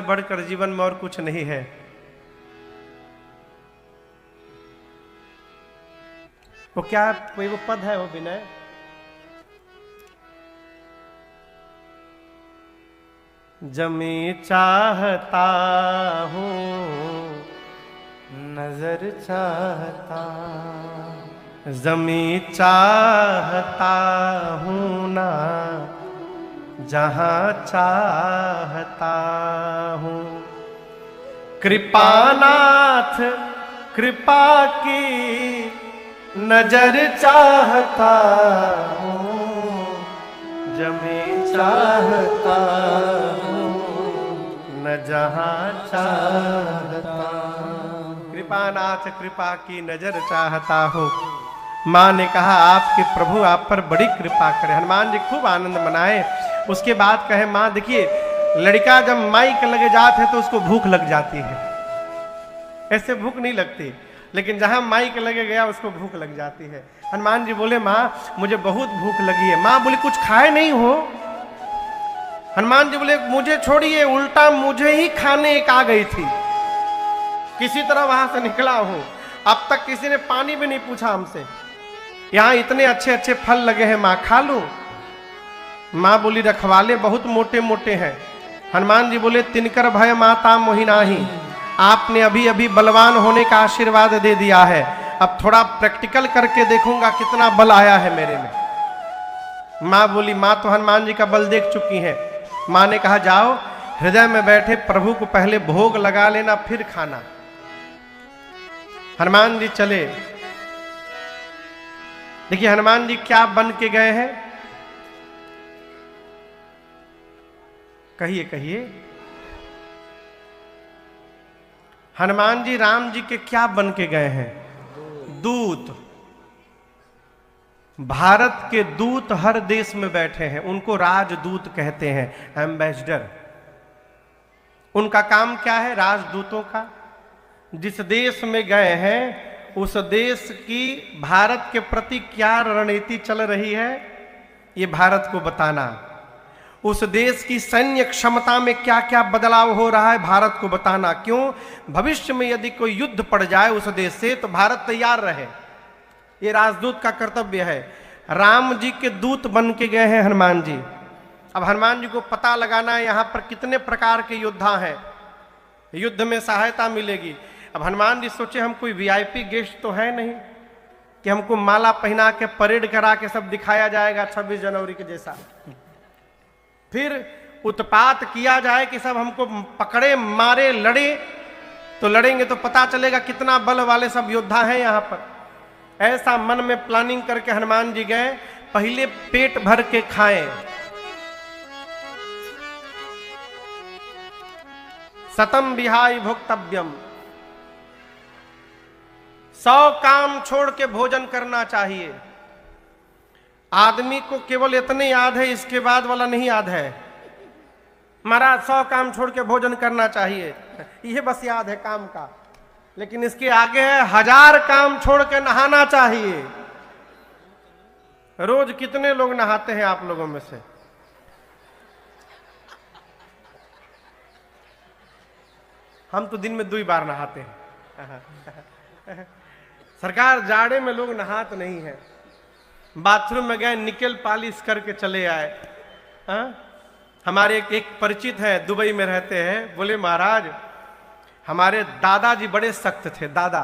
बढ़कर जीवन में और कुछ नहीं है। वो क्या, कोई वो पद है वो विनय, जमी चाहता हूँ नजर चाहता, जमी चाहता हूँ ना जहाँ चाहता हूँ। कृपानाथ कृपा की नजर चाहता हूँ, जमी चाहता हूँ न जहाँ चाहता। कृपानाथ कृपा की नजर चाहता हूँ। माँ ने कहा आपके प्रभु आप पर बड़ी कृपा करे। हनुमान जी खूब आनंद मनाए। उसके बाद कहे माँ देखिए, लड़का जब माई के लगे जाते हैं तो उसको भूख लग जाती है, ऐसे भूख नहीं लगती, लेकिन जहां माई के लगे गया उसको भूख लग जाती है। हनुमान जी बोले माँ मुझे बहुत भूख लगी है। माँ बोली कुछ खाए नहीं हो? हनुमान जी बोले मुझे छोड़िए, उल्टा मुझे ही खाने एक आ गई थी, किसी तरह वहां से निकला हूं। अब तक किसी ने पानी भी नहीं पूछा हमसे। यहां इतने अच्छे अच्छे फल लगे हैं माँ, खा लूं? माँ बोली रखवाले बहुत मोटे मोटे हैं। हनुमान जी बोले तिनकर भय माता मोहि नाही, आपने अभी अभी बलवान होने का आशीर्वाद दे दिया है, अब थोड़ा प्रैक्टिकल करके देखूंगा कितना बल आया है मेरे में। माँ बोली माँ तो हनुमान जी का बल देख चुकी हैं। माँ ने कहा जाओ हृदय में बैठे प्रभु को पहले भोग लगा लेना फिर खाना। हनुमान जी चले। देखिए हनुमान जी क्या बन के गए हैं, कहिए कहिए। हनुमान जी राम जी के क्या बन के गए हैं? दूत। भारत के दूत हर देश में बैठे हैं, उनको राजदूत कहते हैं, एम्बेसडर। उनका काम क्या है? राजदूतों का जिस देश में गए हैं उस देश की भारत के प्रति क्या रणनीति चल रही है ये भारत को बताना, उस देश की सैन्य क्षमता में क्या क्या बदलाव हो रहा है भारत को बताना। क्यों? भविष्य में यदि कोई युद्ध पड़ जाए उस देश से तो भारत तैयार रहे, ये राजदूत का कर्तव्य है। राम जी के दूत बन के गए हैं हनुमान जी। अब हनुमान जी को पता लगाना है यहाँ पर कितने प्रकार के योद्धा हैं, युद्ध में सहायता मिलेगी। अब हनुमान जी सोचे हम कोई वीआईपी गेस्ट तो है नहीं कि हमको माला पहना के परेड करा के सब दिखाया जाएगा 26 जनवरी के जैसा, फिर उत्पात किया जाए कि सब हमको पकड़े मारे लड़े, तो लड़ेंगे तो पता चलेगा कितना बल वाले सब योद्धा हैं यहाँ पर। ऐसा मन में प्लानिंग करके हनुमान जी गए। पहले पेट भर के खाएं, सतम विहाय भोक्तव्यम, 100 काम छोड़ के भोजन करना चाहिए। आदमी को केवल इतने याद है, इसके बाद वाला नहीं याद है। महाराज 100 काम छोड़ के भोजन करना चाहिए, यह बस याद है काम का, लेकिन इसके आगे है 1000 काम छोड़ के नहाना चाहिए। रोज कितने लोग नहाते हैं आप लोगों में से? हम तो दिन में 2 बार नहाते हैं। सरकार जाड़े में लोग नहाते नहीं है। बाथरूम में गए निकल पॉलिश करके चले आए। हमारे एक परिचित है दुबई में रहते हैं, बोले महाराज हमारे दादाजी बड़े सख्त थे। दादा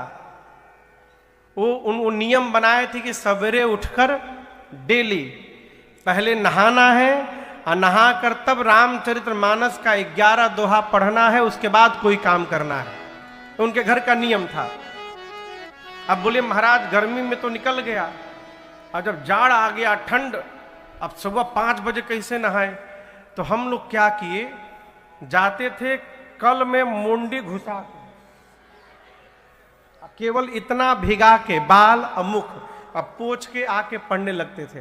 वो नियम बनाए थे कि सवेरे उठकर डेली पहले नहाना है और नहाकर तब रामचरितमानस का 11 दोहा पढ़ना है, उसके बाद कोई काम करना है। उनके घर का नियम था। अब बोले महाराज गर्मी में तो निकल गया और जब जाड़ आ गया ठंड, अब सुबह 5 बजे कैसे नहाए? तो हम लोग क्या किए, जाते थे कल में मुंडी घुसा के केवल इतना भिगा के बाल और मुख अब पोंछ के आके पढ़ने लगते थे।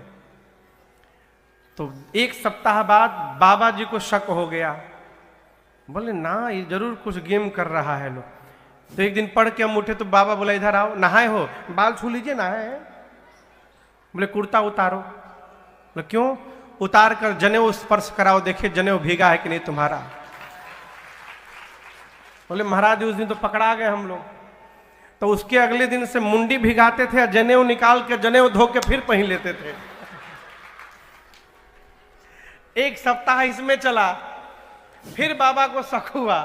तो 1 सप्ताह बाद बाबा जी को शक हो गया, बोले ना ये जरूर कुछ गेम कर रहा है लोग। तो एक दिन पढ़ के हम उठे तो बाबा बोला इधर आओ, नहाए हो? बाल छू लीजिए, नहाए। बोले कुर्ता उतारो। बोले क्यों? उतार कर जनेऊ स्पर्श कराओ, देखिए जनेऊ भीगा है कि नहीं तुम्हारा। बोले महाराज उस दिन तो पकड़ा गए हम लोग। तो उसके अगले दिन से मुंडी भिगाते थे, जनेऊ निकाल के जनेऊ धो के फिर पहन लेते थे। एक सप्ताह इसमें चला, फिर बाबा को शक हुआ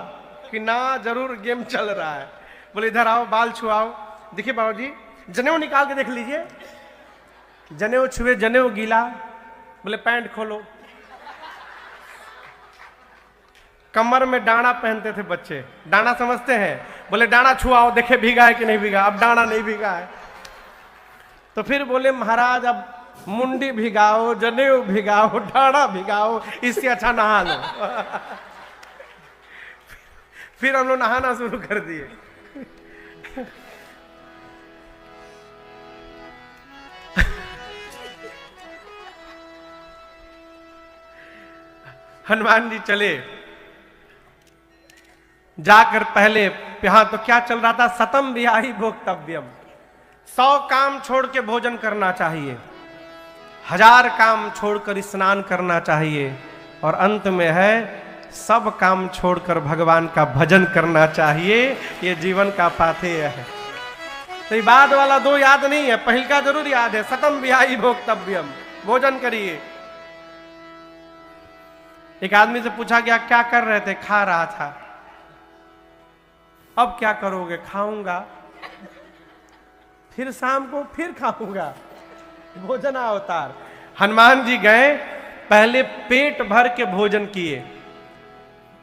कि ना जरूर गेम चल रहा है। बोले इधर आओ, बाल छुआओ। देखिए बाबू जी, जनेऊ निकाल के देख लीजिए। जनेऊ छुए, जनेऊ गीला। बोले पैंट खोलो। कमर में डाना पहनते थे बच्चे, डाना समझते हैं? बोले डाना छुआओ, देखे भीगा है कि नहीं भीगा। अब डाना नहीं भीगा है। तो फिर बोले महाराज अब मुंडी भिगाओ, जनेऊ भिगाओ, डाना भिगाओ, इससे अच्छा नहा लो। फिर हम लोग नहाना शुरू कर दिए। हनुमान जी चले, जाकर पहले यहां तो क्या चल रहा था, सतम विहाई भोक्तव्यम, 100 काम छोड़ के भोजन करना चाहिए, 1000 काम छोड़कर स्नान करना चाहिए, और अंत में है सब काम छोड़कर भगवान का भजन करना चाहिए। ये जीवन का पाथेय है। तो ये बाद वाला 2 याद नहीं है, पहल का जरूर याद है, सतम विहाई भोक्तव्यम, भोजन करिए। एक आदमी से पूछा गया क्या कर रहे थे? खा रहा था। अब क्या करोगे? खाऊंगा, फिर शाम को फिर खाऊंगा। भोजन अवतार। हनुमान जी गए, पहले पेट भर के भोजन किए।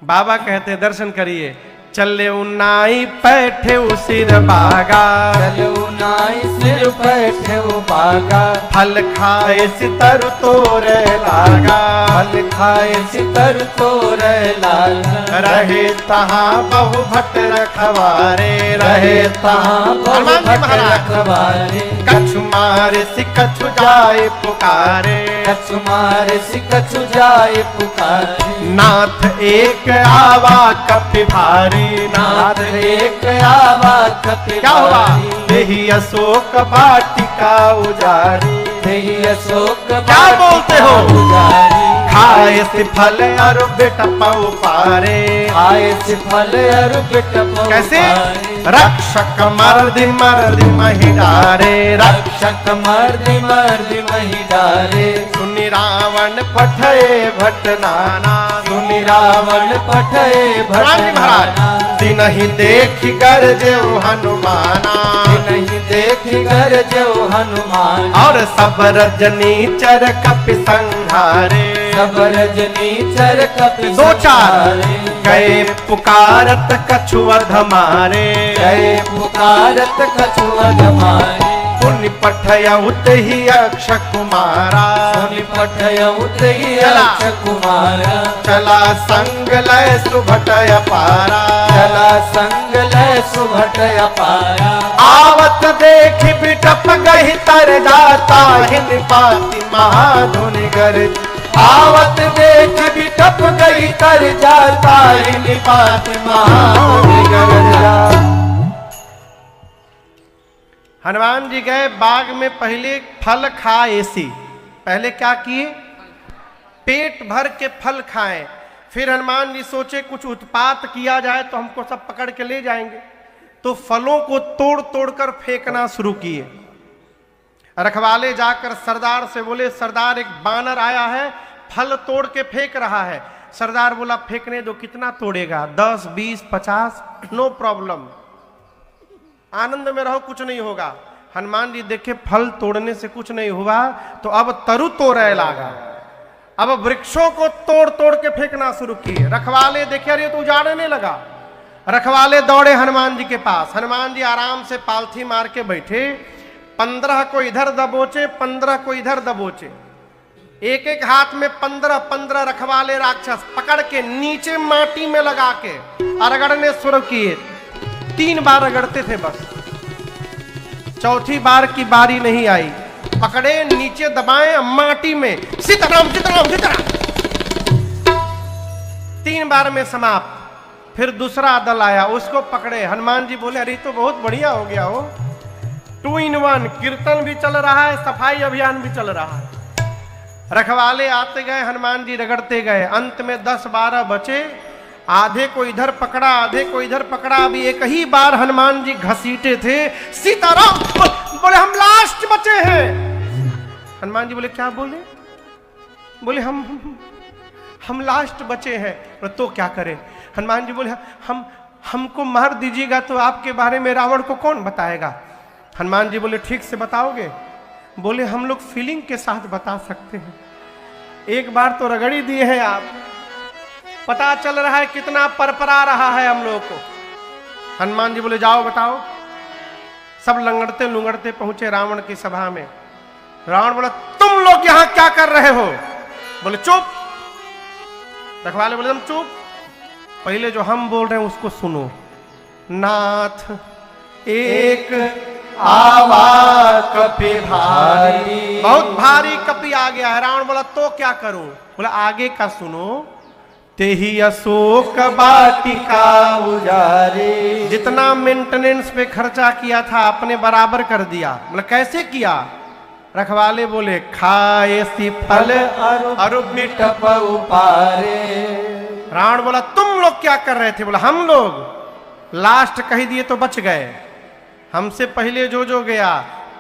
बाबा कहते दर्शन करिए। चले उन्नाई बैठे सिर बागा, चले उन्नाई सिर बैठे बागा, फल खाए सितर तोरे लागा, फल खाए सितर तोरे लागा, रहे तहाँ बहु भट रखवारे, रहे तहाँ बहु भट रखवारे, कछु मारे सि कछु जाए पुकारे, कछु मारे सि कछु जाए पुकारे, नाथ एक आवा कपि भारी, नाथ एक आवा कपि क्या हुआ? भारी, देहि अशोक वाटिका उजारी, देहि अशोक क्या बोलते हो? उजारी, खाए से फल अरु बेटा पाऊ पारे, खाए से फल अरु बेटा पाऊ कैसे? पारे, रक्षक मर्दि मर्दि महि डारे, रक्षक मर्दि मर्दि महि डारे, सुनि रावण पठये भट नाना, सुनि रावण पठये भट नाना, तिनहि देखि गरजेउ हनुमाना, तिनहि देखि गरजेउ हनुमान, और सब रजनीचर कपि संहारे, सब रजनीचर कपि 2-4 गए पुकारत कछु अध मारे, गए पुकारत कछु अध मारे, पुनि पठयउत ही अक्ष कुमारा, पुनि पठयउत ही अक्ष कुमारा, चला संग लय सुभटय पारा, चला संग लय सुभटय पारा, आवत देखि बिटप गहि तर जाता, हिन पाति महाधुनि गर, आवत देख बिटप गई तर जाता, हिन पाति महाधुनि गर जा। हनुमान जी गए बाग में, पहले फल खाए सी, पहले क्या किए? पेट भर के फल खाएं। फिर हनुमान जी सोचे कुछ उत्पात किया जाए तो हमको सब पकड़ के ले जाएंगे, तो फलों को तोड़ तोड़ कर फेंकना शुरू किए। रखवाले जाकर सरदार से बोले सरदार एक बानर आया है, फल तोड़ के फेंक रहा है। सरदार बोला फेंकने दो, कितना तोड़ेगा? 10, 20, 50, नो प्रॉब्लम, आनंद में रहो, कुछ नहीं होगा। हनुमान जी देखे फल तोड़ने से कुछ नहीं हुआ, तो अब तरु तोड़े लागा, अब वृक्षों को तोड़ तोड़ के फेंकना शुरू किए। रखवाले देखे अरे तो उजाड़ने लगा। रखवाले दौड़े हनुमान जी के पास। हनुमान जी आराम से पालथी मार के बैठे, 15 को इधर दबोचे, 15 को इधर दबोचे, एक एक हाथ में 15-15 रखवाले राक्षस पकड़ के नीचे माटी में लगा के रगड़ने शुरू किए। 3 बार रगड़ते थे बस, चौथी बार की बारी नहीं आई। पकड़े, नीचे दबाए, माटी में सीताराम सीताराम सीताराम, 3 बार में समाप्त। फिर दूसरा दल आया, उसको पकड़े। हनुमान जी बोले अरे तो बहुत बढ़िया हो गया हो, 2 in 1, कीर्तन भी चल रहा है, सफाई अभियान भी चल रहा है। रखवाले आते गए, हनुमान जी रगड़ते गए, अंत में 10-12 बचे। आधे को इधर पकड़ा, आधे को इधर पकड़ा। अभी एक ही बार हनुमान जी घसीटे थे, सीताराम बोले हम लास्ट बचे हैं। हनुमान जी बोले क्या बोले? बोले हम लास्ट बचे हैं। बोले तो क्या करें? हनुमान जी बोले हमको मार दीजिएगा तो आपके बारे में रावण को कौन बताएगा? हनुमान जी बोले ठीक से बताओगे? बोले हम लोग फीलिंग के साथ बता सकते हैं। एक बार तो रगड़ी दिए हैं आप, पता चल रहा है कितना परपरा रहा है हम लोग को। हनुमान जी बोले जाओ बताओ। सब लंगड़ते लुंगड़ते पहुंचे रावण की सभा में। रावण बोला तुम लोग यहां क्या कर रहे हो? बोले चुप। रखवाले बोले तुम चुप, पहले जो हम बोल रहे हैं उसको सुनो। नाथ एक आवा कपि भारी, बहुत भारी कपि आ गया है। रावण बोला तो क्या करूं? बोला आगे का सुनो। तेहि अशोक वाटिका उजारे, जितना मेंटेनेंस पे खर्चा किया था अपने बराबर कर दिया। बोला कैसे किया? रखवाले बोले खाए सी फल अरु बिटप उपारे। रावण बोला तुम लोग क्या कर रहे थे? बोला हम लोग लास्ट कह दिए तो बच गए, हमसे पहले जो गया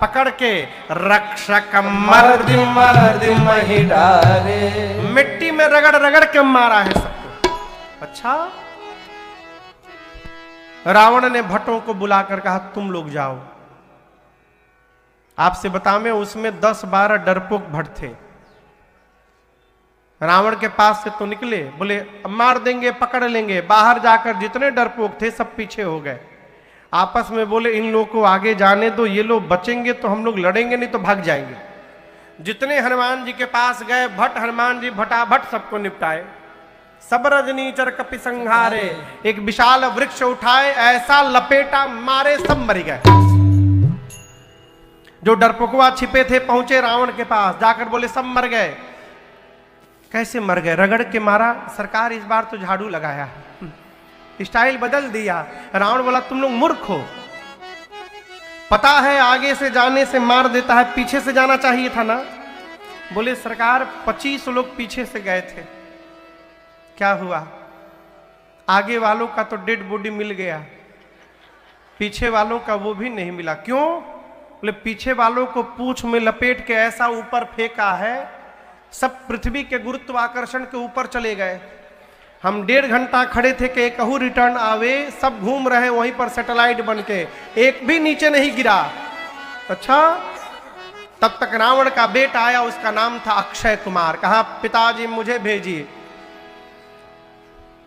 पकड़ के रक्षक मर्द मही डारे, मिट्टी में रगड़ रगड़ के मारा है सबको। अच्छा, रावण ने भट्टों को बुलाकर कहा तुम लोग जाओ। आपसे बतावें उसमें 10-12 डरपोक भट्ट थे। रावण के पास से तो निकले, बोले मार देंगे पकड़ लेंगे। बाहर जाकर जितने डरपोक थे सब पीछे हो गए। आपस में बोले इन लोगों को आगे जाने दो, ये लोग बचेंगे तो हम लोग लड़ेंगे, नहीं तो भाग जाएंगे। जितने हनुमान जी के पास गए भट्ट, हनुमान जी भटाभट सबको निपटाए। सब रजनीचर कपि संहारे, एक विशाल वृक्ष उठाए ऐसा लपेटा मारे सब मर गए। जो डरपोकवा छिपे थे पहुंचे रावण के पास, जाकर बोले सब मर गए। कैसे मर गए? रगड़ के मारा। सरकार इस बार तो झाड़ू लगाया, स्टाइल बदल दिया। रावण बोला तुम लोग मूर्ख हो, पता है आगे से जाने से मार देता है, पीछे से जाना चाहिए था ना। बोले सरकार 25 लोग पीछे से गए थे, क्या हुआ? आगे वालों का तो डेड बॉडी मिल गया, पीछे वालों का वो भी नहीं मिला। क्यों? बोले पीछे वालों को पूंछ में लपेट के ऐसा ऊपर फेंका है, सब पृथ्वी के गुरुत्वाकर्षण के ऊपर चले गए। हम 1.5 घंटा खड़े थे कि कहू रिटर्न आवे, सब घूम रहे वहीं पर सैटेलाइट बन के, एक भी नीचे नहीं गिरा। अच्छा, तब तक रावण का बेटा आया, उसका नाम था अक्षय कुमार। कहा पिताजी मुझे भेजिए।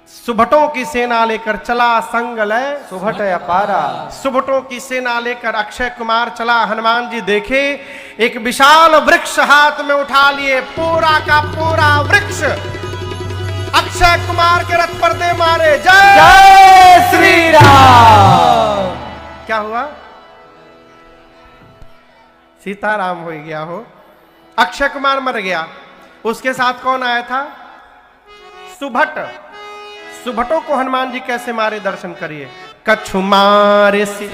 सुभटों की सेना लेकर चला संगलय सुभट अपारा, सुभटों की सेना लेकर अक्षय कुमार चला। हनुमान जी देखे एक विशाल वृक्ष हाथ में उठा लिए, पूरा का पूरा वृक्ष अक्षय कुमार के रथ पर दे मारे। जय जय श्री राम। क्या हुआ? सीताराम हो गया हो। अक्षय कुमार मर गया। उसके साथ कौन आया था? सुभट। सुभटों को हनुमान जी कैसे मारे दर्शन करिए। कछु मारे से,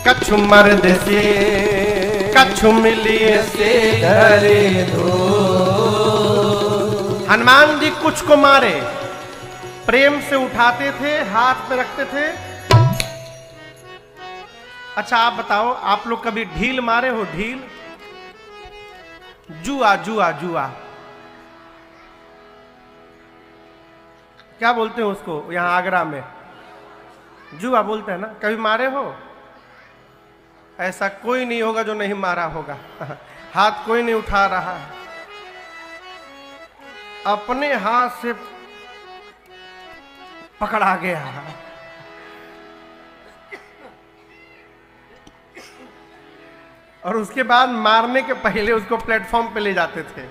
कछु मर्द से, कछु मिलिए से डरे दो। हनुमान जी कुछ को मारे, प्रेम से उठाते थे, हाथ में रखते थे। अच्छा आप बताओ, आप लोग कभी ढील मारे हो? ढील, जुआ जुआ जुआ क्या बोलते हैं उसको यहां आगरा में? जुआ बोलते हैं ना। कभी मारे हो? ऐसा कोई नहीं होगा जो नहीं मारा होगा। हाथ कोई नहीं उठा रहा है, अपने हाथ से पकड़ा गया। और उसके बाद मारने के पहले उसको प्लेटफॉर्म पे ले जाते थे।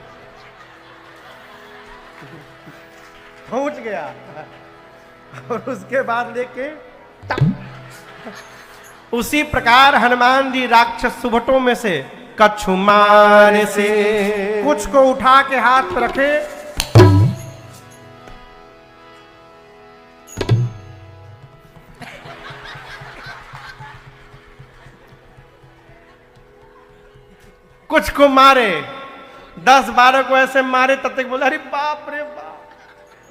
पहुंच गया और उसके बाद लेके उसी प्रकार हनुमान जी राक्षस सुभटों में से कछु मारे से कुछ को उठा के हाथ पर रखे, कुछ को मारे, 10-12 को ऐसे मारे। तब तक बोला अरे बाप रे बाप,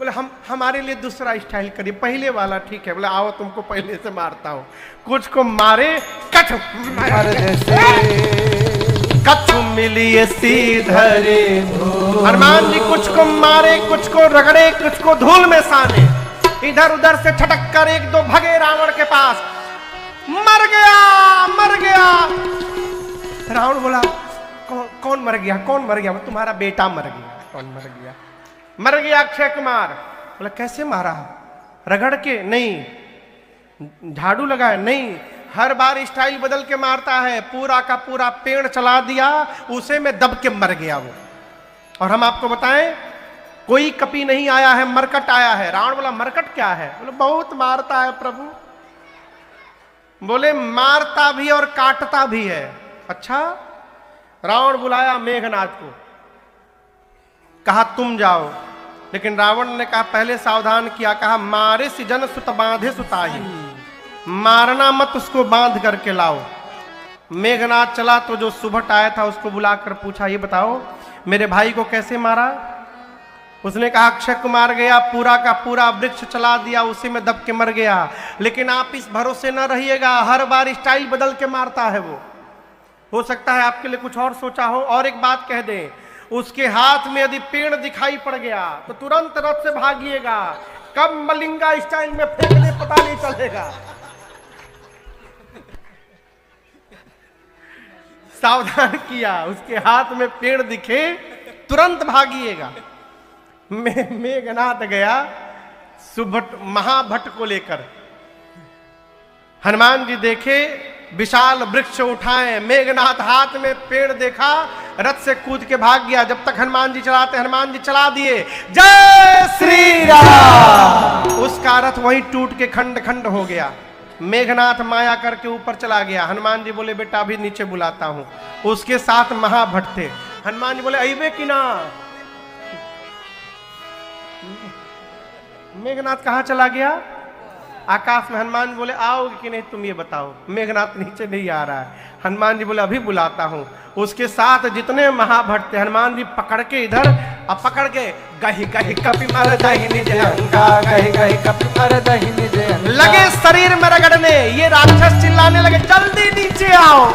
बोले हम हमारे लिए दूसरा स्टाइल करिए, पहले वाला ठीक है। बोले आओ तुमको पहले से मारता हूँ। कुछ को मारे कछ कछु मिलिए सीधरे। हनुमान जी कुछ को मारे, कुछ को रगड़े, कुछ को धूल में साने। इधर उधर से छटक कर एक दो भगे रावण के पास। मर गया, मर गया। रावण बोला कौन मर गया, कौन मर गया? तुम्हारा बेटा मर गया। कौन मर गया? मर गया अक्षय कुमार। बोला कैसे मारा? रगड़ के? नहीं। झाड़ू लगाया? नहीं। हर बार स्टाइल बदल के मारता है। पूरा का पूरा पेड़ चला दिया, उसे में दब के मर गया वो। और हम आपको बताएं कोई कपि नहीं आया है, मरकट आया है। रावण बोला मरकट क्या है? बोले बहुत मारता है प्रभु। बोले मारता भी और काटता भी है। अच्छा। रावण बुलाया मेघनाथ को, कहा तुम जाओ। लेकिन रावण ने कहा पहले सावधान किया, कहा मारे सिजन सुत बांधे सुताही, मारना मत, उसको बांध करके लाओ। मेघनाथ चला तो जो सुभट आया था उसको बुलाकर पूछा ये बताओ मेरे भाई को कैसे मारा? उसने कहा अक्षय कुमार गया, पूरा का पूरा वृक्ष चला दिया, उसी में दब के मर गया। लेकिन आप इस भरोसे न रहिएगा, हर बार स्टाइल बदल के मारता है वो। हो सकता है आपके लिए कुछ और सोचा हो। और एक बात कह दें, उसके हाथ में यदि पेड़ दिखाई पड़ गया तो तुरंत रथ से भागिएगा। कब मलिंगा स्टाइल में फेंकने पता नहीं चलेगा। सावधान किया, उसके हाथ में पेड़ दिखे तुरंत भागिएगा। मेघनाथ गया सुभट महाभट्ट को लेकर। हनुमान जी देखे विशाल वृक्ष उठाए, मेघनाथ हाथ में पेड़ देखा, रथ से कूद के भाग गया। जब तक हनुमान जी चलाते, हनुमान जी चला दिए जय श्री राम। उसका रथ वहीं टूट के खंड खंड हो गया। मेघनाथ माया करके ऊपर चला गया। हनुमान जी बोले बेटा अभी नीचे बुलाता हूं। उसके साथ महाभट्ट थे। हनुमान जी बोले अइबे कि ना? मेघनाथ कहां चला गया? आकाश में। हनुमान जी बोले आओगे कि नहीं तुम ये बताओ। मेघनाथ नीचे नहीं आ रहा है। हनुमान जी बोले अभी बुलाता हूं। उसके साथ जितने महाभट्ट थे, हनुमान जी पकड़ के इधर अब पकड़ के गही गही कपि मर दही निज अंगा, गही गही कपि मर दही निज अंगा, लगे शरीर में रगड़ने। ये राक्षस चिल्लाने लगे जल्दी नीचे आओ।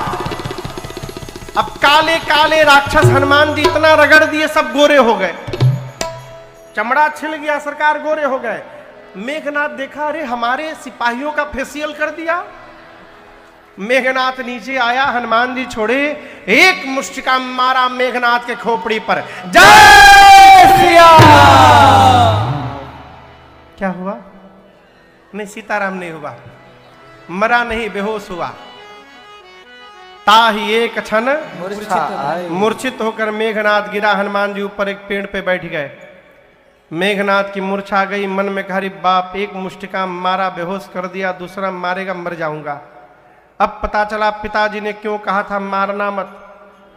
अब काले काले राक्षस हनुमान जी इतना रगड़ दिए सब गोरे हो गए, चमड़ा छिल गया, सरकार गोरे हो गए। मेघनाथ देखा अरे हमारे सिपाहियों का फेशियल कर दिया। मेघनाथ नीचे आया, हनुमान जी छोड़े, एक मुष्टिका मारा मेघनाथ के खोपड़ी पर। जय श्री राम। क्या हुआ? नहीं सीताराम नहीं हुआ, मरा नहीं, बेहोश हुआ। ताही एक क्षण मूर्छित होकर मेघनाथ गिरा। हनुमान जी ऊपर एक पेड़ पे बैठ गए। मेघनाथ की मूर्छा गई। मन में कहा बाप, एक मुष्टिका मारा बेहोश कर दिया, दूसरा मारेगा मर जाऊंगा। अब पता चला पिताजी ने क्यों कहा था मारना मत,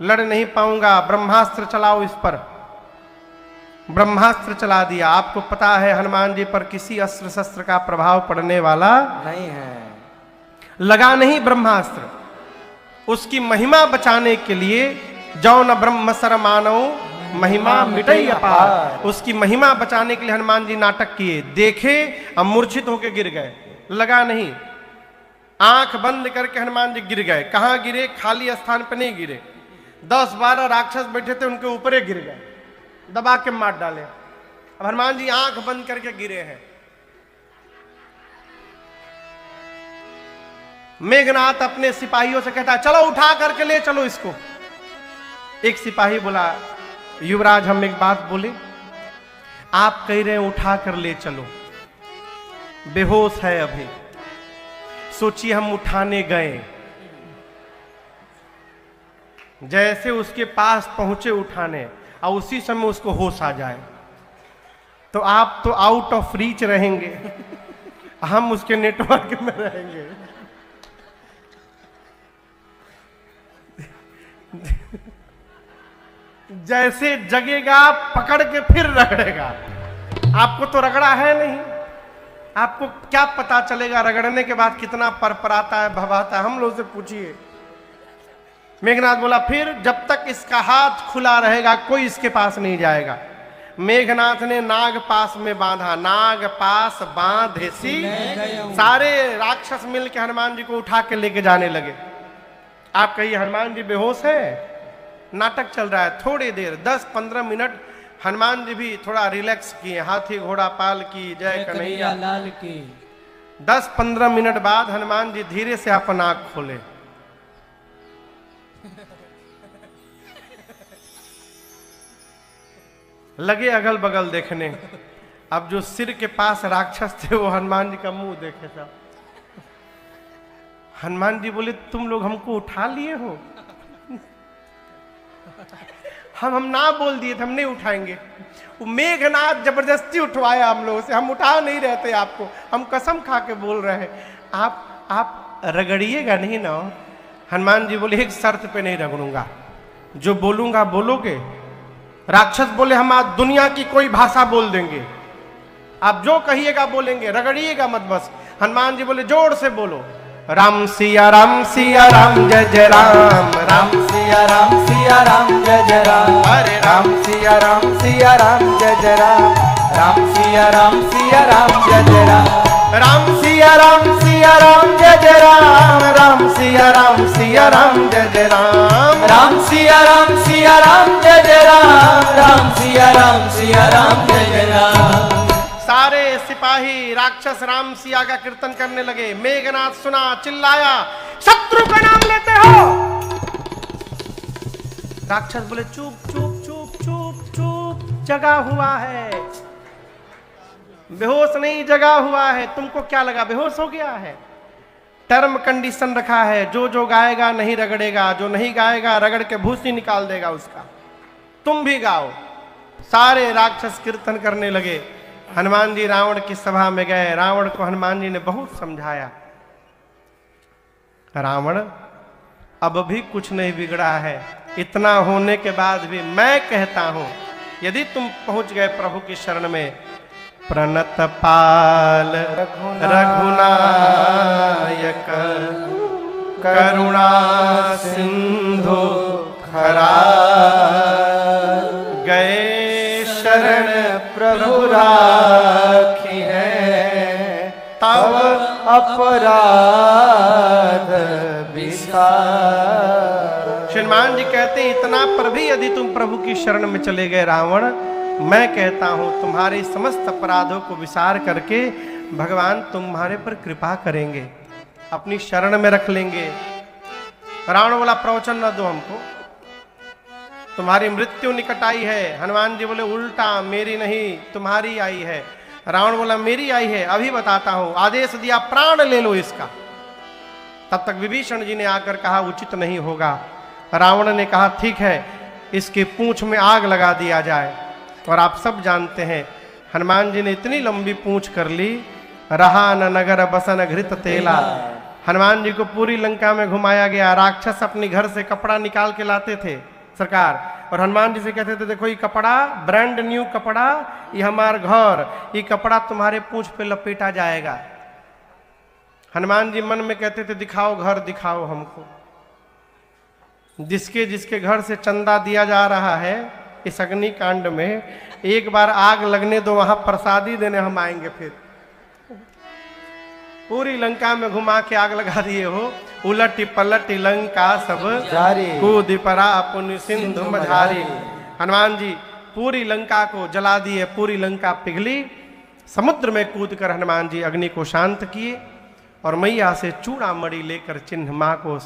लड़ नहीं पाऊंगा, ब्रह्मास्त्र चलाओ इस पर। ब्रह्मास्त्र चला दिया। आपको पता है हनुमान जी पर किसी अस्त्र शस्त्र का प्रभाव पड़ने वाला नहीं है, लगा नहीं ब्रह्मास्त्र। उसकी महिमा बचाने के लिए जौ न ब्रह्म सर मानव महिमा मिटई अपार, उसकी महिमा बचाने के लिए हनुमान जी नाटक किए। देखे अब मूर्छित होकर गिर गए, लगा नहीं। आंख बंद करके हनुमान जी गिर गए। कहां गिरे? खाली स्थान पर नहीं गिरे, 10-12 राक्षस बैठे थे उनके ऊपर गिर गए, दबा के मार डाले। अब हनुमान जी आंख बंद करके गिरे हैं। मेघनाथ अपने सिपाहियों से कहता है चलो उठा करके ले चलो इसको। एक सिपाही बोला युवराज हम एक बात बोले, आप कह रहे हैं उठा कर ले चलो, बेहोश है अभी। सोचिए हम उठाने गए, जैसे उसके पास पहुंचे उठाने और उसी समय उसको होश आ जाए तो आप तो आउट ऑफ रीच रहेंगे, हम उसके नेटवर्क में रहेंगे। जैसे जगेगा पकड़ के फिर रगड़ेगा। आपको तो रगड़ा है नहीं, आपको क्या पता चलेगा रगड़ने के बाद कितना परपराता है, भवाता है। हम लोग से पूछिए। मेघनाथ बोला फिर जब तक इसका हाथ खुला रहेगा कोई इसके पास नहीं जाएगा। मेघनाथ ने नाग पास में बांधा, नाग पास बांधे सी, सारे राक्षस मिल के हनुमान जी को उठा के लेके जाने लगे। आप कहिए हनुमान जी बेहोश है? नाटक चल रहा है। थोड़ी देर 10-15 मिनट हनुमान जी भी थोड़ा रिलैक्स किए, हाथी घोड़ा पाल की जय कन्हैया लाल की। 10-15 मिनट बाद हनुमान जी धीरे से अपन आंख खोले। लगे अगल बगल देखने। अब जो सिर के पास राक्षस थे वो हनुमान जी का मुंह देखे था। हनुमान जी बोले तुम लोग हमको उठा लिए हो? हम ना बोल दिए थे हम नहीं उठाएंगे। वो मेघनाथ जबरदस्ती उठवाया हम लोगों से, हम उठा नहीं रहते आपको, हम कसम खा के बोल रहे हैं। आप रगड़िएगा नहीं ना। हनुमान जी बोले एक शर्त पे नहीं रगड़ूंगा, जो बोलूंगा बोलोगे। राक्षस बोले हम आज दुनिया की कोई भाषा बोल देंगे, आप जो कहिएगा बोलेंगे, रगड़िएगा मत बस। हनुमान जी बोले जोर से बोलो, राम सिया राम जय जय राम, राम सिया राम जय जय राम। अरे राम सिया राम जय जय राम। राम सिया राम जय जय राम। राम सिया राम जय जय राम, राम सिया राम जय जय राम। राम सिया राम जय जय राम। राम सिया राम जय जय राम। सारे सिपाही राक्षस राम सिया का कीर्तन करने लगे। मेघनाथ सुना, चिल्लाया शत्रु का नाम लेते हो? राक्षस बोले चुप चुप चुप चुप चुप, जगा हुआ है, बेहोश नहीं जगा हुआ है। तुमको क्या लगा बेहोश हो गया है? टर्म कंडीशन रखा है, जो गाएगा नहीं रगड़ेगा, जो नहीं गाएगा रगड़ के भूसी निकाल देगा उसका। तुम भी गाओ। सारे राक्षस कीर्तन करने लगे। हनुमान जी रावण की सभा में गए। रावण को हनुमान जी ने बहुत समझाया, रावण अब भी कुछ नहीं बिगड़ा है, इतना होने के बाद भी मैं कहता हूं यदि तुम पहुंच गए प्रभु की शरण में, प्रणत पाल रघुनायक करुणा सिंधु खरा, गए शरण प्रभु राखी है, तब अपराध विसार। हनुमान जी कहते हैं इतना पर भी यदि तुम प्रभु की शरण में चले गए रावण, मैं कहता हूं तुम्हारे समस्त अपराधों को विसार करके भगवान तुम्हारे पर कृपा करेंगे, अपनी शरण में रख लेंगे। रावण बोला प्रवचन न दो हमको, तुम्हारी मृत्यु निकट आई है। हनुमान जी बोले उल्टा, मेरी नहीं तुम्हारी आई है। रावण बोला मेरी आई है, अभी बताता हूं। आदेश दिया प्राण ले लो इसका। तब तक विभीषण जी ने आकर कहा उचित नहीं होगा। रावण ने कहा ठीक है, इसकी पूंछ में आग लगा दिया जाए। और आप सब जानते हैं हनुमान जी ने इतनी लंबी पूंछ कर ली, रहा न नगर बसन घृत तेला। हनुमान जी को पूरी लंका में घुमाया गया। राक्षस अपने घर से कपड़ा निकाल के लाते थे सरकार, और हनुमान जी से कहते थे देखो ये कपड़ा ब्रांड न्यू कपड़ा, ये हमार घर, ये कपड़ा तुम्हारे पूंछ पे लपेटा जाएगा। हनुमान जी मन में कहते थे दिखाओ घर दिखाओ हमको। जिसके जिसके घर से चंदा दिया जा रहा है इस अग्नि कांड में, एक बार आग लगने दो, वहां प्रसादी देने हम आएंगे। फिर पूरी लंका में घुमा के आग लगा दिए हो। उलटी पलटी लंका सब कूद परा पुण्य सिंधु मझारी। हनुमान जी पूरी लंका को जला दिए, पूरी लंका पिघली। समुद्र में कूद कर हनुमान जी अग्नि को शांत किए और मैया से चूड़ा मणि लेकर चिन्ह माँ को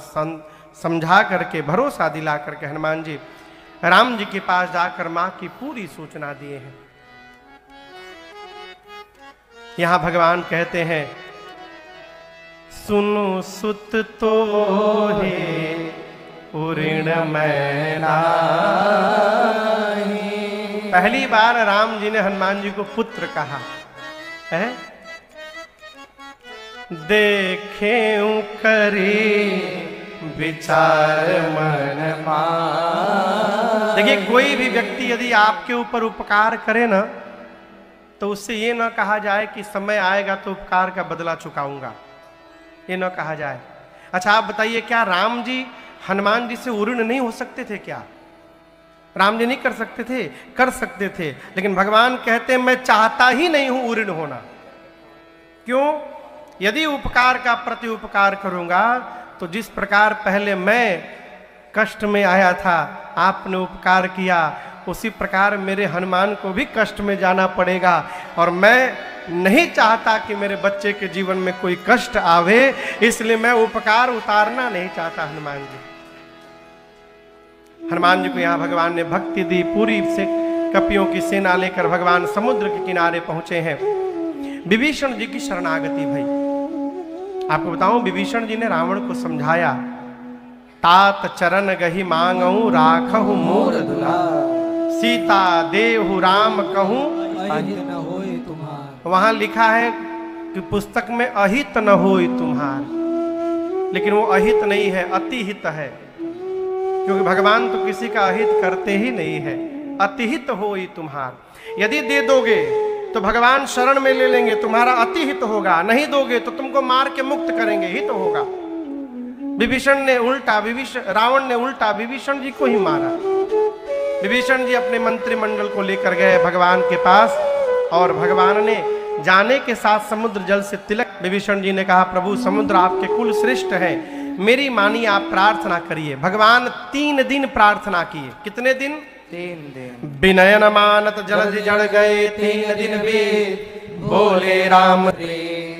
समझा करके भरोसा दिला करके हनुमान जी राम जी के पास जाकर माँ की पूरी सूचना दिए हैं। यहां भगवान कहते हैं सुनु सुत तो हे उऋण मैं नाही। पहली बार राम जी ने हनुमान जी को पुत्र कहा है। देखे करी विचार मन मान। देखिए कोई भी व्यक्ति यदि आपके ऊपर उपकार करे ना, तो उससे ये ना कहा जाए कि समय आएगा तो उपकार का बदला चुकाऊंगा, ये ना कहा जाए। अच्छा आप बताइए क्या राम जी हनुमान जी से उऋण नहीं हो सकते थे क्या? राम जी नहीं कर सकते थे? कर सकते थे, लेकिन भगवान कहते हैं मैं चाहता ही नहीं हूं उऋण होना। क्यों? यदि उपकार का प्रति उपकार करूंगा तो जिस प्रकार पहले मैं कष्ट में आया था, आपने उपकार किया, उसी प्रकार मेरे हनुमान को भी कष्ट में जाना पड़ेगा। और मैं नहीं चाहता कि मेरे बच्चे के जीवन में कोई कष्ट आवे, इसलिए मैं उपकार उतारना नहीं चाहता। हनुमान जी को यहां भगवान ने भक्ति दी। पूरी से कपियों की सेना लेकर भगवान समुद्र के किनारे पहुंचे हैं। विभीषण जी की शरणागति भई। आपको बताऊं, विभीषण जी ने रावण को समझाया, तात चरण गही मांगऊ राखहु मोर दुलार, सीता देहु राम कहूं अहित न होए तुम्हार। वहां लिखा है कि पुस्तक में अहित न होए तुम्हार, लेकिन वो अहित नहीं है, अतिहित है। क्योंकि भगवान तो किसी का अहित करते ही नहीं है। अतिहित होई तुम्हार। यदि दे दोगे तो भगवान शरण में ले लेंगे, तुम्हारा अतिहित होगा। नहीं दोगे तो तुमको मार के मुक्त करेंगे, हित होगा। विभीषण ने उल्टा, रावण ने उल्टा विभीषण जी को ही मारा। विभीषण जी अपने मंत्रिमंडल को लेकर गए भगवान के पास, और भगवान ने जाने के साथ समुद्र जल से तिलक। विभीषण जी ने कहा, प्रभु समुद्र आपके कुल श्रेष्ठ है, मेरी मानिए, आप प्रार्थना करिए। भगवान 3 दिन प्रार्थना किए। कितने दिन? 3 दिन। विनयन मानत जलधि जड़ गए, 3 दिन बीत बोले राम रे।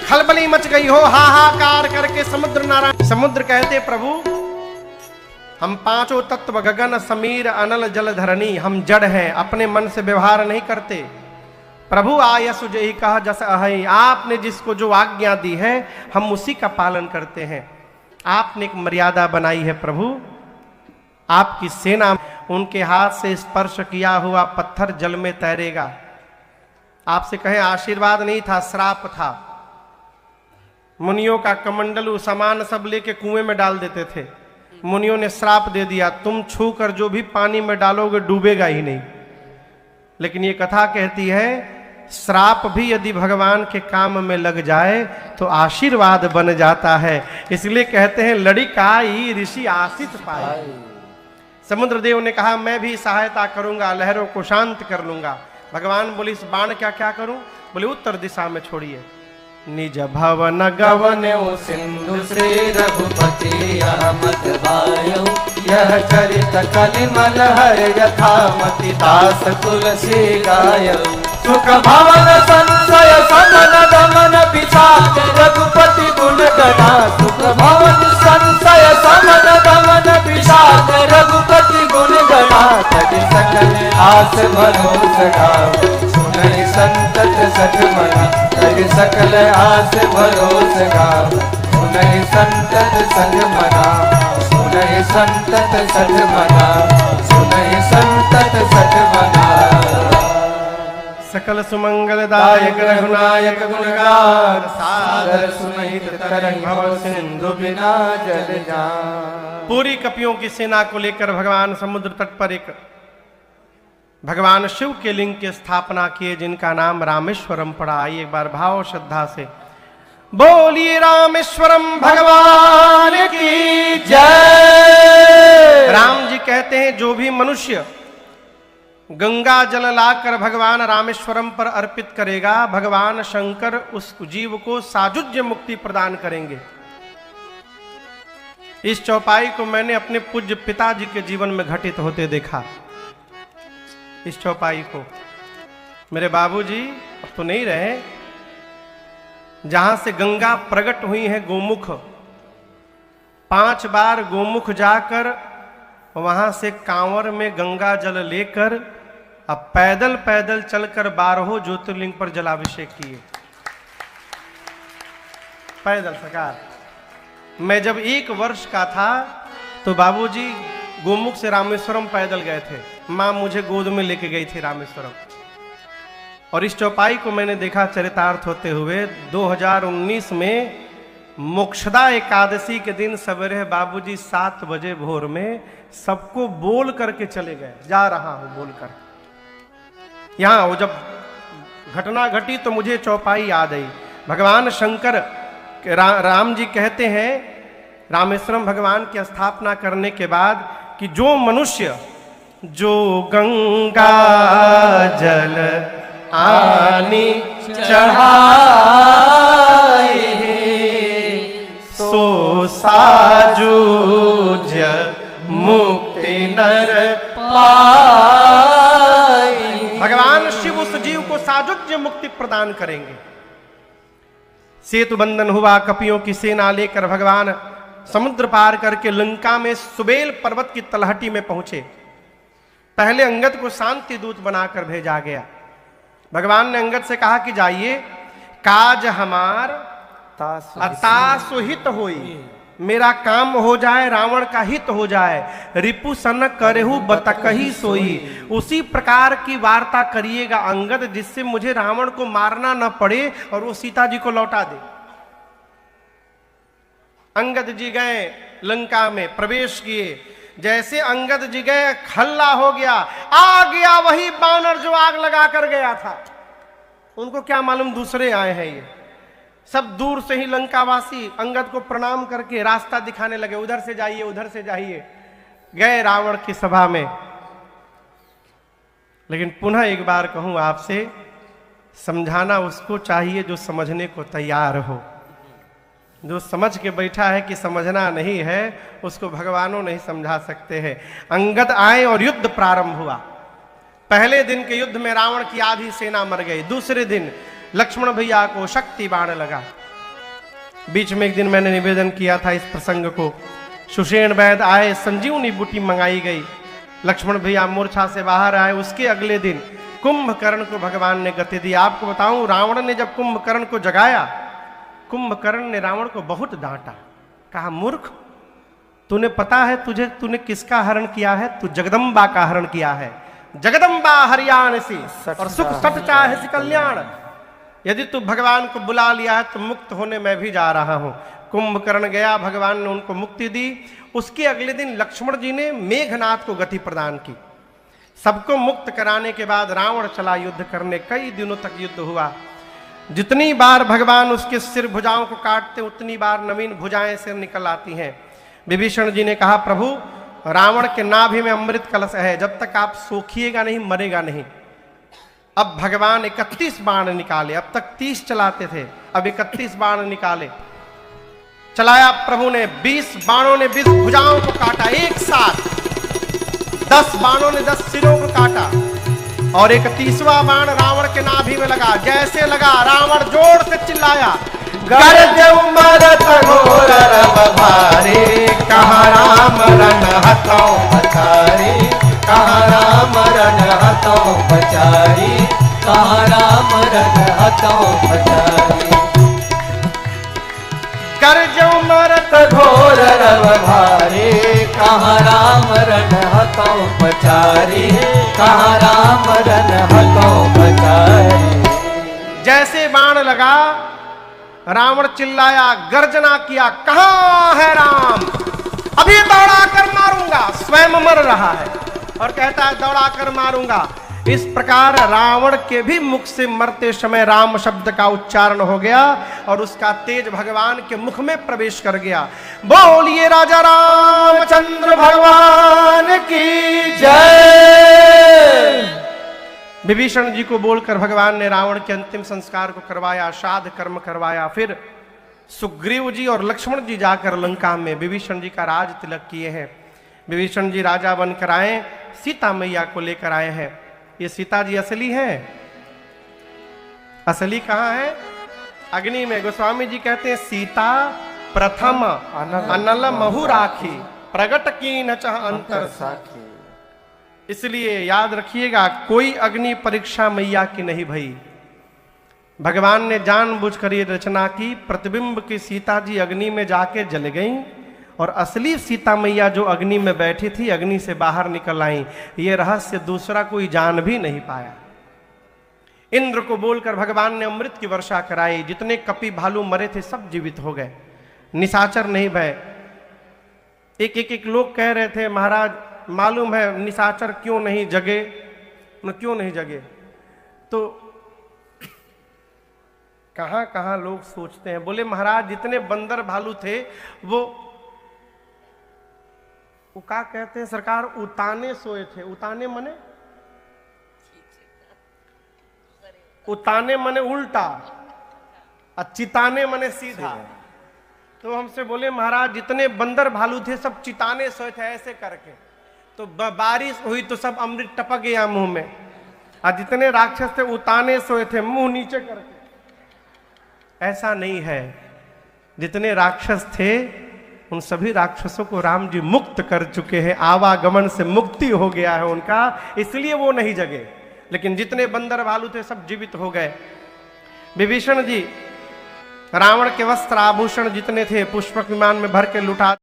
खलबली मच गई हो, हाहाकार करके समुद्र नारायण। समुद्र कहते, प्रभु हम 5 तत्व गगन समीर अनल जल धरणी, हम जड़ हैं, अपने मन से व्यवहार नहीं करते। प्रभु आयसु जही कहा जस अहै, आपने जिसको जो आज्ञा दी है हम उसी का पालन करते हैं। आपने एक मर्यादा बनाई है प्रभु। आपकी सेना उनके हाथ से स्पर्श किया हुआ पत्थर जल में तैरेगा। आपसे कहें आशीर्वाद नहीं था, श्राप था। मुनियों का कमंडलू सामान सब लेके कुएं में डाल देते थे। मुनियों ने श्राप दे दिया, तुम छू कर जो भी पानी में डालोगे डूबेगा ही नहीं। लेकिन ये कथा कहती है, श्राप भी यदि भगवान के काम में लग जाए तो आशीर्वाद बन जाता है। इसलिए कहते हैं, लड़िकाई ऋषि आशीष पाए। समुद्र देव ने कहा, मैं भी सहायता करूंगा, लहरों को शांत कर लूंगा। भगवान बोले, इस बाण क्या क्या करूं? बोले, उत्तर दिशा में छोड़िए। निज भवन गवन सिंधु श्री रघुपति मत भायो, यह चरित कलिमल हर यथामति दास तुलसी गायो। सुख भवन संशय समन दमन विशाल रघुपति गुण गणा, सुख भवन संशय समन दमन विशाल रघुपति गुण गणा। तज सकल आस भरोस गाओ, सुनहि संतत सठ मना। तज सकल आस भरोस गाओ, सुनहि संतत सठ मना। सुनहि संतत सठ मना, सुनहि संतत सठ मना। सकल सुमंगलदायक रघुनायक गुणगान, सादर सुनहित तरंग भव सिंधु बिना जल जान। पूरी कपियों की सेना को लेकर भगवान समुद्र तट पर एक भगवान शिव के लिंग की स्थापना किए, जिनका नाम रामेश्वरम पड़ा। आइए एक बार भाव श्रद्धा से बोलिए रामेश्वरम भगवान की जय। राम जी कहते हैं, जो भी मनुष्य गंगा जल लाकर भगवान रामेश्वरम पर अर्पित करेगा, भगवान शंकर उस जीव को साजुज्य मुक्ति प्रदान करेंगे। इस चौपाई को मैंने अपने पूज्य पिताजी के जीवन में घटित होते देखा। इस चौपाई को मेरे बाबूजी अब तो नहीं रहे, जहां से गंगा प्रकट हुई है गोमुख, 5 बार गोमुख जाकर वहां से कांवर में गंगा जल लेकर अब पैदल पैदल चलकर 12 ज्योतिर्लिंग पर जलाभिषेक किए। पैदल सरकार। मैं जब 1 वर्ष का था तो बाबूजी गोमुख से रामेश्वरम पैदल गए थे। माँ मुझे गोद में लेके गई थी रामेश्वरम। और इस चौपाई को मैंने देखा चरितार्थ होते हुए। 2019 में मोक्षदा एकादशी के दिन सवेरे बाबूजी 7 बजे भोर में सबको बोल करके चले गए, जा रहा हूं बोलकर। यहां वो जब घटना घटी तो मुझे चौपाई याद आई। भगवान शंकर राम जी कहते हैं रामेश्वरम भगवान की स्थापना करने के बाद कि जो मनुष्य जो गंगा जल आनी चढ़ाए, सो साजूज मुक्ति नर पाए। भगवान शिव उस जीव को साजुज्य मुक्ति प्रदान करेंगे। सेतु बंधन हुआ, कपियों की सेना लेकर भगवान समुद्र पार करके लंका में सुबेल पर्वत की तलहटी में पहुंचे। पहले अंगद को शांति दूत बनाकर भेजा गया। भगवान ने अंगद से कहा कि जाइए, काज हमार अतासु हित होई, मेरा काम हो जाए, रावण का हित हो जाए। रिपु सन करहु बतकही सोई, उसी प्रकार की वार्ता करिएगा अंगद, जिससे मुझे रावण को मारना न पड़े और वो सीता जी को लौटा दे। अंगद जी गए, लंका में प्रवेश किए। जैसे अंगद जी गए, हल्ला हो गया, आ गया वही बानर जो आग लगा कर गया था। उनको क्या मालूम दूसरे आए हैं। ये सब दूर से ही लंकावासी अंगद को प्रणाम करके रास्ता दिखाने लगे, उधर से जाइए, उधर से जाइए। गए रावण की सभा में। लेकिन पुनः एक बार कहूं आपसे, समझाना उसको चाहिए जो समझने को तैयार हो। जो समझ के बैठा है कि समझना नहीं है, उसको भगवानों नहीं समझा सकते हैं। अंगद आए और युद्ध प्रारंभ हुआ। पहले दिन के युद्ध में रावण की आधी सेना मर गई। दूसरे दिन लक्ष्मण भैया को शक्ति बाण लगा। बीच में एक दिन मैंने निवेदन किया था इस प्रसंग को। सुषेण वैद्य आए, संजीवनी बूटी मंगाई गई, लक्ष्मण भैया मूर्छा से बाहर आए। उसके अगले दिन कुंभकर्ण को भगवान ने गति दी। आपको बताऊं, रावण ने जब कुंभकर्ण को जगाया, कुंभकर्ण ने रावण को बहुत डांटा। कहा, मूर्ख, तूने पता है तूने किसका हरण किया है? तू जगदम्बा का हरण किया है। जगदम्बा हरियाण सी और सुख सट चाहे कल्याण। यदि तू भगवान को बुला लिया है तो मुक्त होने मैं भी जा रहा हूं। कुंभकर्ण गया, भगवान ने उनको मुक्ति दी। उसके अगले दिन लक्ष्मण जी ने मेघनाथ को गति प्रदान की। सबको मुक्त कराने के बाद रावण चला युद्ध करने। कई दिनों तक युद्ध हुआ। जितनी बार भगवान उसके सिर भुजाओं को काटते, उतनी बार नवीन भुजाएं सिर निकल आती हैं। विभीषण जी ने कहा, प्रभु, रावण के नाभि में अमृत कलश है, जब तक आप सोखिएगा नहीं, मरेगा नहीं। अब भगवान 31 बाण निकाले। अब तक 30 चलाते थे, अब 31 बाण निकाले। चलाया प्रभु ने। 20 बाणों ने 20 भुजाओं को काटा एक साथ। 10 बाणों ने 10 सिरों को काटा और 31वां बाण रावण के नाभि में लगा। जैसे लगा, रावण जोर से चिल्लाया, गरज मरत घोर रव भारे, कहाँ राम रण हतौ पछारे, कहाँ राम रण हतौ पछारे, कहाँ राम रण हतौ पछारे। गरज मरत घोर रव भारे, कहाँ राम रण हतौ पछारे, कहाँ राम रण हतौ पछारे। जैसे बाण लगा, रावण चिल्लाया, गर्जना किया, कहां है राम? अभी दौड़ा कर मारूंगा। स्वयं मर रहा है और कहता है दौड़ा कर मारूंगा। इस प्रकार रावण के भी मुख से मरते समय राम शब्द का उच्चारण हो गया और उसका तेज भगवान के मुख में प्रवेश कर गया। बोलिए राजा रामचंद्र भगवान की जय। विभीषण जी को बोलकर भगवान ने रावण के अंतिम संस्कार को करवाया, श्राद्ध कर्म करवाया। फिर सुग्रीव जी और लक्ष्मण जी जाकर लंका में विभीषण जी का राज तिलक किए हैं। विभीषण जी राजा बनकर आए, सीता मैया को लेकर आए हैं। ये सीता जी असली हैं? असली कहाँ है? अग्नि में। गोस्वामी जी कहते हैं, सीता प्रथम अनल महु राखी, प्रगट कीन चह अंतर साखी। इसलिए याद रखिएगा, कोई अग्नि परीक्षा मैया की नहीं भई। भगवान ने जानबूझकर ये रचना की, प्रतिबिंब की सीता जी अग्नि में जाके जल गईं और असली सीता मैया जो अग्नि में बैठी थी, अग्नि से बाहर निकल आई। ये रहस्य दूसरा कोई जान भी नहीं पाया। इंद्र को बोलकर भगवान ने अमृत की वर्षा कराई। जितने कपि भालू मरे थे सब जीवित हो गए, निशाचर नहीं भय। एक लोग कह रहे थे, महाराज मालूम है निशाचर क्यों नहीं जगे? क्यों नहीं जगे? तो कहां कहां लोग सोचते हैं। बोले महाराज जितने बंदर भालू थे वो वो क्या कहते हैं सरकार, उताने सोए थे। उताने मने, उताने मने उल्टा और चिताने मने सीधा। तो हमसे बोले महाराज जितने बंदर भालू थे सब चिताने सोए थे ऐसे करके, तो बारिश हुई तो सब अमृत टपक गया मुंह में, और जितने राक्षस थे उताने सोए थे मुंह नीचे करके। ऐसा नहीं है, जितने राक्षस थे उन सभी राक्षसों को राम जी मुक्त कर चुके हैं, आवागमन से मुक्ति हो गया है उनका, इसलिए वो नहीं जगे। लेकिन जितने बंदर भालू थे सब जीवित हो गए। विभीषण जी रावण के वस्त्र आभूषण जितने थे पुष्पक विमान में भर के लुटा